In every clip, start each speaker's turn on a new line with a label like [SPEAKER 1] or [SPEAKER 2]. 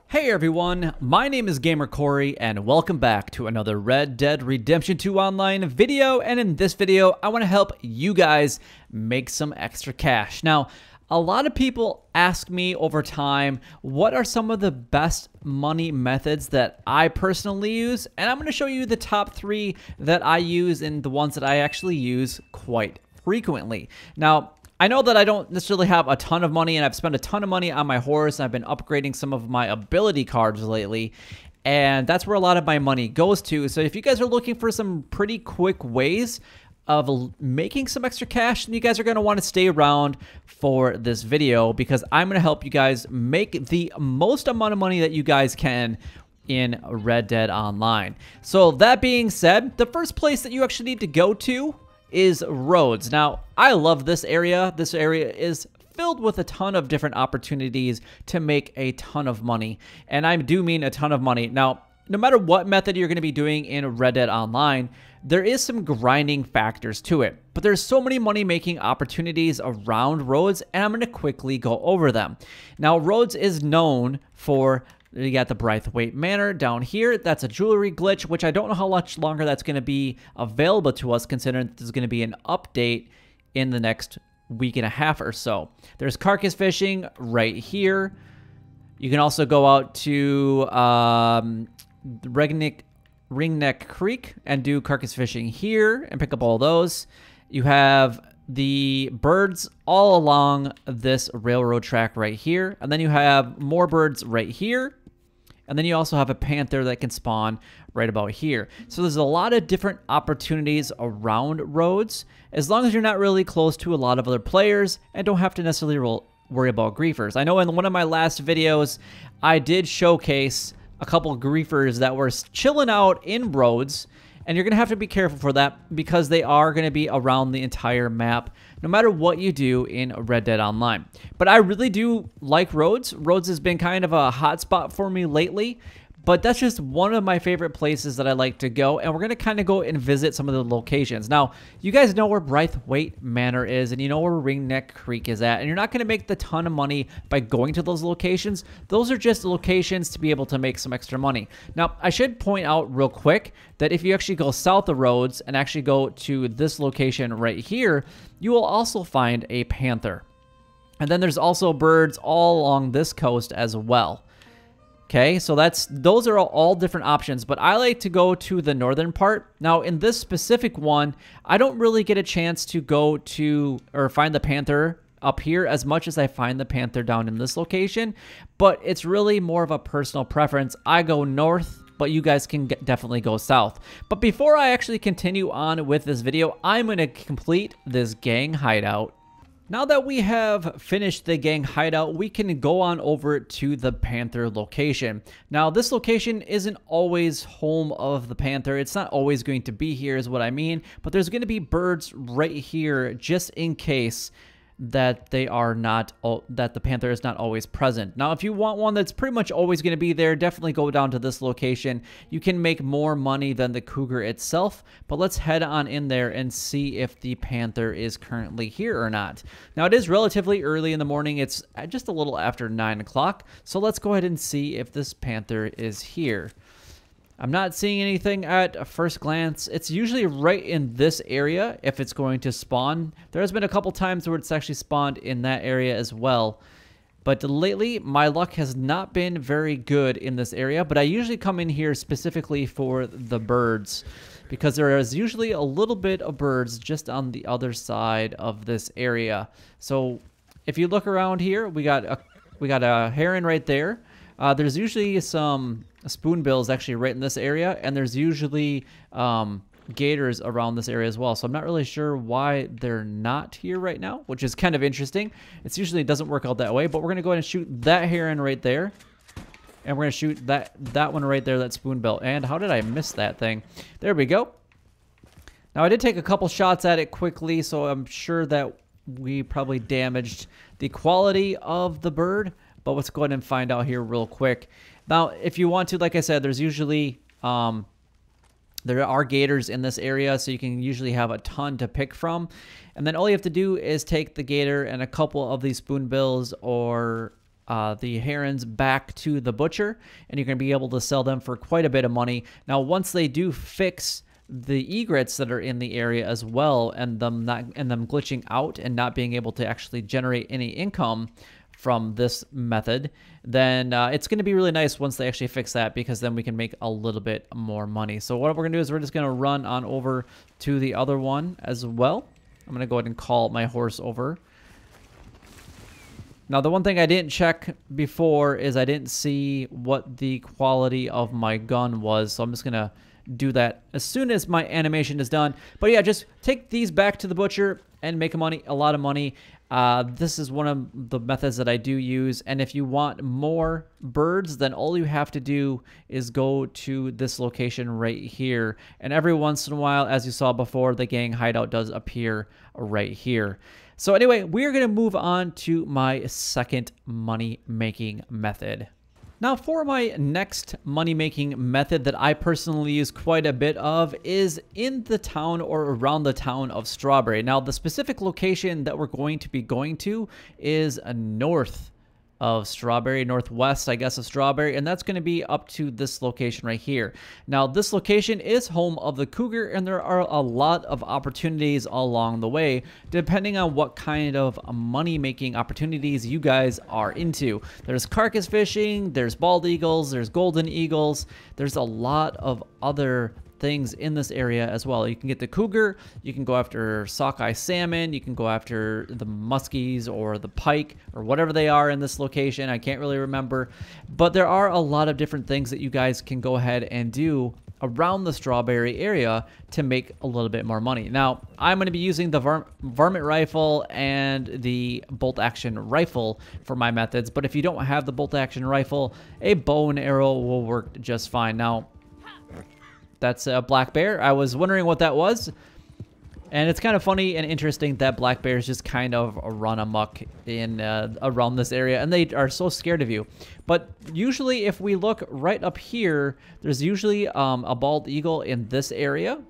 [SPEAKER 1] Hey everyone, my name is Gamer Corey and welcome back to another Red Dead Redemption 2 Online video. And in this video, I want to help you guys make some extra cash. Now, a lot of people ask me over time, what are some of the best money methods that I personally use? And I'm going to show you the top 3 that I use and the ones that I actually use quite frequently. Now, I know that I don't necessarily have a ton of money, and I've spent a ton of money on my horse, and I've been upgrading some of my ability cards lately, and that's where a lot of my money goes to. So if you guys are looking for some pretty quick ways of making some extra cash, then you guys are going to want to stay around for this video, because I'm going to help you guys make the most amount of money that you guys can in Red Dead Online. So that being said, the first place that you actually need to go to is roads. Now, I love this area. This area is filled with a ton of different opportunities to make a ton of money. And I do mean a ton of money. Now, no matter what method you're going to be doing in Red Dead Online, there is some grinding factors to it. But there's so many money-making opportunities around roads, and I'm going to quickly go over them. Now, roads is known for... You got the Braithwaite Manor down here. That's a jewelry glitch, which I don't know how much longer that's going to be available to us, considering there's going to be an update in the next week and a half or so. There's carcass fishing right here. You can also go out to Ringneck Creek and do carcass fishing here and pick up all those. You have the birds all along this railroad track right here, and then you have more birds right here, and then you also have a panther that can spawn right about here. So there's a lot of different opportunities around roads, as long as you're not really close to a lot of other players and don't have to necessarily worry about griefers. I know in one of my last videos I did showcase a couple of griefers that were chilling out in roads, and you're going to have to be careful for that, because they are going to be around the entire map, no matter what you do in Red Dead Online. But I really do like roads. Roads has been kind of a hot spot for me lately, but that's just one of my favorite places that I like to go, and we're going to kind of go and visit some of the locations. Now, you guys know where Braithwaite Manor is, and you know where Ringneck Creek is at, and you're not going to make the ton of money by going to those locations. Those are just locations to be able to make some extra money. Now, I should point out real quick that if you actually go south of roads and actually go to this location right here, you will also find a panther. And then there's also birds all along this coast as well. Okay, so those are all different options, but I like to go to the northern part. Now, in this specific one, I don't really get a chance to go to or find the panther up here as much as I find the panther down in this location, but it's really more of a personal preference. I go north, but you guys can definitely go south. But before I actually continue on with this video, I'm going to complete this gang hideout. Now that we have finished the gang hideout, we can go on over to the Panther location. Now, this location isn't always home of the Panther. It's not always going to be here is what I mean, but there's going to be birds right here just in case that they are not, that the Panther is not always present. Now, if you want one that's pretty much always going to be there, definitely go down to this location. You can make more money than the Cougar itself, but let's head on in there and see if the Panther is currently here or not. Now, it is relatively early in the morning. It's just a little after 9 o'clock, so let's go ahead and see if this Panther is here. I'm not seeing anything at first glance. It's usually right in this area if it's going to spawn. There has been a couple times where it's actually spawned in that area as well. But lately, my luck has not been very good in this area. But I usually come in here specifically for the birds, because there is usually a little bit of birds just on the other side of this area. So if you look around here, we got a heron right there. There's usually some spoonbills actually right in this area, and there's usually gators around this area as well. So I'm not really sure why they're not here right now, which is kind of interesting. It usually doesn't work out that way, but we're going to go ahead and shoot that heron right there. And we're going to shoot that one right there, that spoonbill. And how did I miss that thing? There we go. Now, I did take a couple shots at it quickly, so I'm sure that we probably damaged the quality of the bird. But let's go ahead and find out here real quick. Now, if you want to, like I said, there's usually There are gators in this area, so you can usually have a ton to pick from. And then all you have to do is take the gator and a couple of these spoonbills or the herons back to the butcher, and you're going to be able to sell them for quite a bit of money. Now, once they do fix the egrets that are in the area as well, and them glitching out and not being able to actually generate any income from this method, then it's going to be really nice once they actually fix that, because then we can make a little bit more money. So what we're going to do is we're just going to run on over to the other one as well. I'm going to go ahead and call my horse over. Now, the one thing I didn't check before is I didn't see what the quality of my gun was, so I'm just going to do that as soon as my animation is done. But yeah, just take these back to the butcher and make a lot of money. This is one of the methods that I do use, and if you want more birds, then all you have to do is go to this location right here, and every once in a while, as you saw before, the gang hideout does appear right here. So anyway, we're going to move on to my second money-making method. Now, for my next money-making method that I personally use quite a bit of is in the town or around the town of Strawberry. Now, the specific location that we're going to be going to is north of Strawberry, northwest, I guess, of Strawberry, and that's going to be up to this location right here. Now, this location is home of the Cougar, and there are a lot of opportunities along the way, depending on what kind of money-making opportunities you guys are into. There's carcass fishing, there's bald eagles, there's golden eagles, there's a lot of other things in this area as well. You can get the cougar, you can go after sockeye salmon, you can go after the muskies or the pike or whatever they are in this location. I can't really remember, but there are a lot of different things that you guys can go ahead and do around the Strawberry area to make a little bit more money. Now, I'm going to be using the varmint rifle and the bolt action rifle for my methods, but if you don't have the bolt action rifle, a bow and arrow will work just fine. Now, that's a black bear. I was wondering what that was. And it's kind of funny and interesting that black bears just kind of run amok in around this area, and they are so scared of you. But usually if we look right up here, there's usually a bald eagle in this area.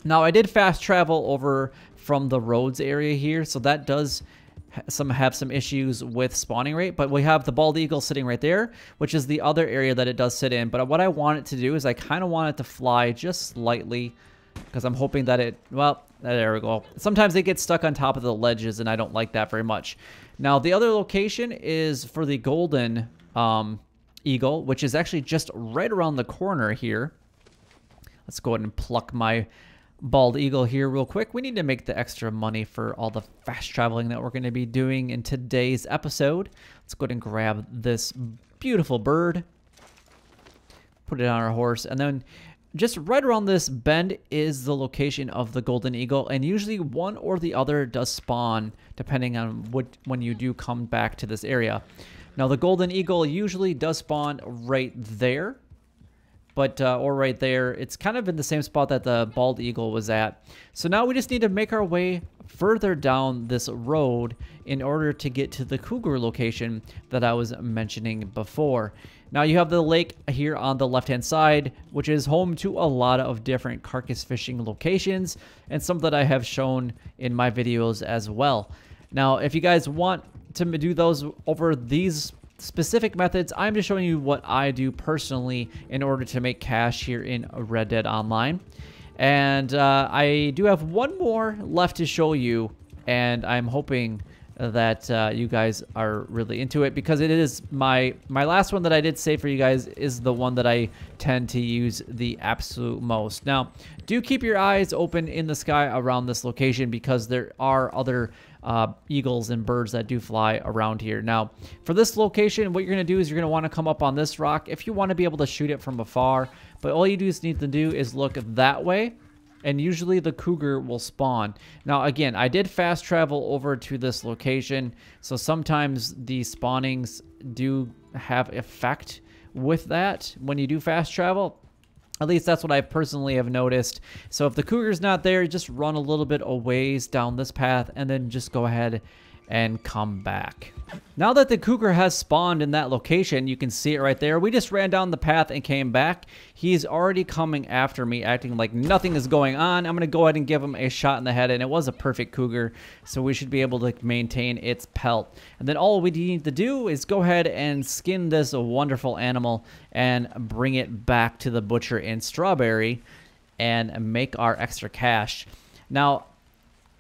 [SPEAKER 1] Now, I did fast travel over from the roads area here, so that does have some issues with spawning rate, but we have the bald eagle sitting right there, which is the other area that it does sit in. But what I want it to do is I kind of want it to fly just slightly, because I'm hoping that it, well, there we go. Sometimes it gets stuck on top of the ledges, and I don't like that very much. Now, the other location is for the golden eagle, which is actually just right around the corner here. Let's go ahead and pluck my bald eagle here real quick. We need to make the extra money for all the fast traveling that we're going to be doing in today's episode. Let's go ahead and grab this beautiful bird, put it on our horse, and then just right around this bend is the location of the golden eagle, and usually one or the other does spawn depending on when you do come back to this area. Now, the golden eagle usually does spawn right there, but or right there. It's kind of in the same spot that the bald eagle was at. So now we just need to make our way further down this road in order to get to the cougar location that I was mentioning before. Now, you have the lake here on the left-hand side, which is home to a lot of different carcass fishing locations, and some that I have shown in my videos as well. Now, if you guys want to do those over these specific methods, I'm just showing you what I do personally in order to make cash here in Red Dead Online. And I do have one more left to show you, and I'm hoping that you guys are really into it, because it is my last one that I did save for you guys is the one that I tend to use the absolute most. Now, do keep your eyes open in the sky around this location, because there are other eagles and birds that do fly around here. Now, for this location, what you're going to do is you're going to want to come up on this rock if you want to be able to shoot it from afar. But all you just need to do is look that way, and usually the cougar will spawn. Now, again, I did fast travel over to this location, so sometimes the spawnings do have effect with that when you do fast travel. At least that's what I personally have noticed. So if the cougar's not there, just run a little bit a ways down this path, and then just go ahead and come back. Now that the cougar has spawned in that location, you can see it right there. We just ran down the path and came back. He's already coming after me, acting like nothing is going on. I'm going to go ahead and give him a shot in the head, and it was a perfect cougar, so we should be able to maintain its pelt. And then all we need to do is go ahead and skin this wonderful animal and bring it back to the butcher in Strawberry and make our extra cash. Now,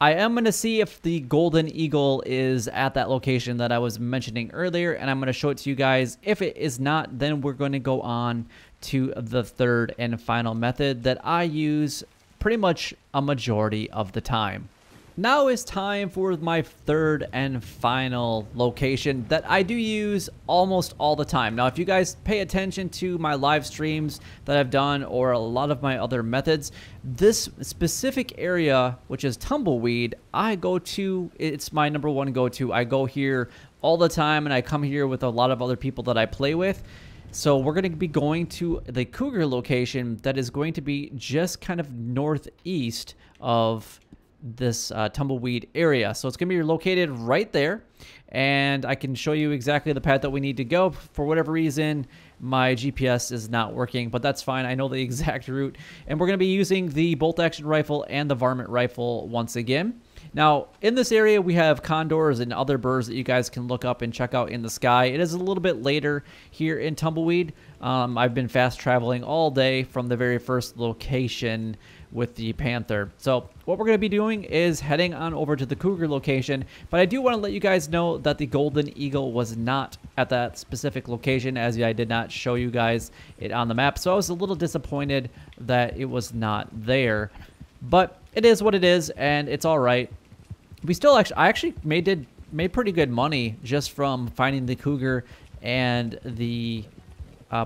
[SPEAKER 1] I am going to see if the golden eagle is at that location that I was mentioning earlier, and I'm going to show it to you guys. If it is not, then we're going to go on to the third and final method that I use pretty much a majority of the time. Now is time for my third and final location that I do use almost all the time. Now, if you guys pay attention to my live streams that I've done or a lot of my other methods, this specific area, which is Tumbleweed, I go to, it's my number one go-to. I go here all the time, and I come here with a lot of other people that I play with. So we're going to be going to the Cougar location that is going to be just kind of northeast of this Tumbleweed area. So it's going to be located right there, and I can show you exactly the path that we need to go. For whatever reason, my GPS is not working, but that's fine. I know the exact route, and we're going to be using the bolt action rifle and the varmint rifle once again. Now, in this area, we have condors and other birds that you guys can look up and check out in the sky. It is a little bit later here in Tumbleweed. I've been fast traveling all day from the very first location with the Panther. So what we're going to be doing is heading on over to the Cougar location, but I do want to let you guys know that the golden eagle was not at that specific location, as I did not show you guys it on the map. So I was a little disappointed that it was not there, but it is what it is, and it's all right. We still I actually made pretty good money just from finding the cougar and the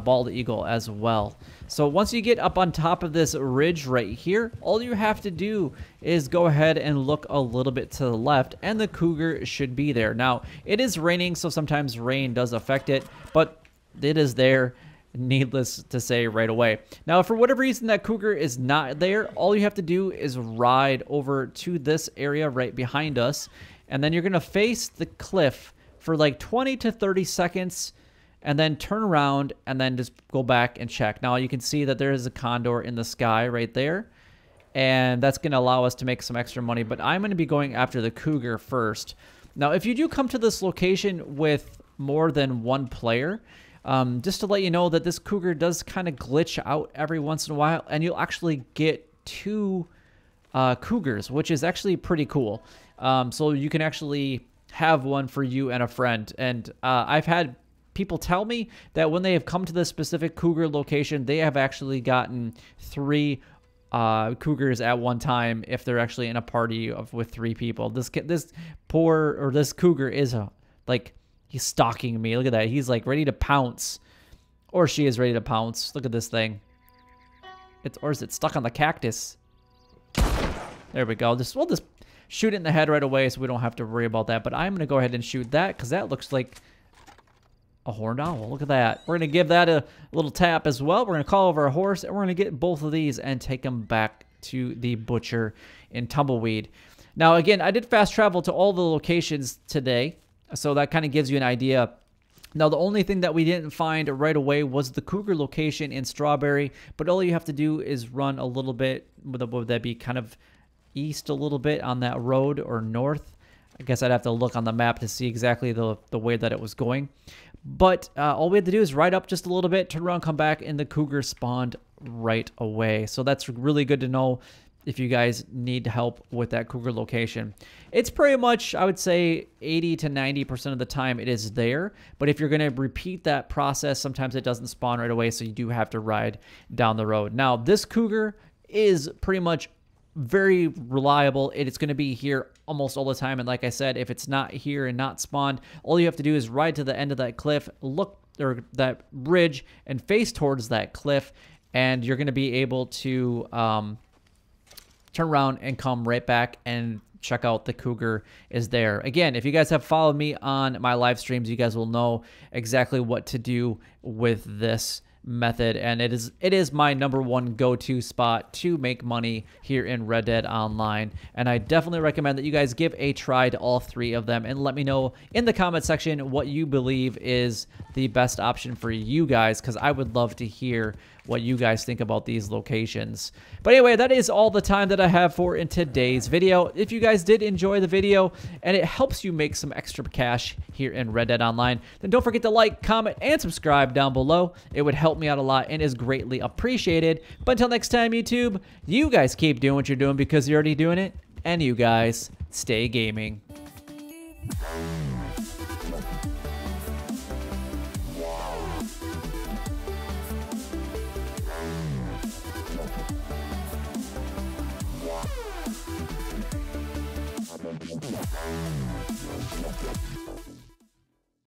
[SPEAKER 1] bald eagle as well. So once you get up on top of this ridge right here, all you have to do is go ahead and look a little bit to the left, and the cougar should be there. Now, it is raining, so sometimes rain does affect it, but it is there, needless to say, right away. Now, if for whatever reason that cougar is not there, all you have to do is ride over to this area right behind us, and then you're going to face the cliff for like 20 to 30 seconds, and then turn around and then just go back and check. Now, you can see that there is a condor in the sky right there, and that's going to allow us to make some extra money, but I'm going to be going after the cougar first. Now, if you do come to this location with more than one player, just to let you know that this cougar does kind of glitch out every once in a while, and you'll actually get two cougars, which is actually pretty cool. So you can actually have one for you and a friend. And I've had people tell me that when they have come to this specific cougar location, they have actually gotten 3 cougars at one time if they're actually in a party with 3 people. This cougar is like, he's stalking me. Look at that. He's like ready to pounce, or she is ready to pounce. Look at this thing. Or is it stuck on the cactus? There we go. We'll just shoot it in the head right away, so we don't have to worry about that. But I'm gonna go ahead and shoot that because that looks like a horned owl. Look at that. We're going to give that a little tap as well. We're going to call over a horse, and we're going to get both of these and take them back to the butcher in Tumbleweed. Now, again, I did fast travel to all the locations today, so that kind of gives you an idea. Now, the only thing that we didn't find right away was the cougar location in Strawberry, but all you have to do is run a little bit. Would that be kind of east a little bit on that road, or north? I guess I'd have to look on the map to see exactly the way that it was going. But all we had to do is ride up just a little bit, turn around, come back, and the cougar spawned right away. So that's really good to know if you guys need help with that cougar location. It's pretty much, I would say, 80 to 90% of the time it is there. But if you're going to repeat that process, sometimes it doesn't spawn right away, so you do have to ride down the road. Now, this cougar is pretty much very reliable. It's going to be here almost all the time, and like I said, if it's not here and not spawned, all you have to do is ride to the end of that cliff, look, or that ridge, and face towards that cliff, and you're going to be able to turn around and come right back and check out the cougar is there. Again, if you guys have followed me on my live streams, you guys will know exactly what to do with this method, and it is my #1 go-to spot to make money here in Red Dead Online, and I definitely recommend that you guys give a try to all 3 of them and let me know in the comment section what you believe is the best option for you guys, because I would love to hear what you guys think about these locations. But anyway, that is all the time that I have for in today's video. If you guys did enjoy the video and it helps you make some extra cash here in Red Dead Online, then don't forget to like, comment, and subscribe down below. It would help me out a lot and is greatly appreciated. But until next time, YouTube, you guys keep doing what you're doing because you're already doing it, and you guys stay gaming.
[SPEAKER 2] Yeah.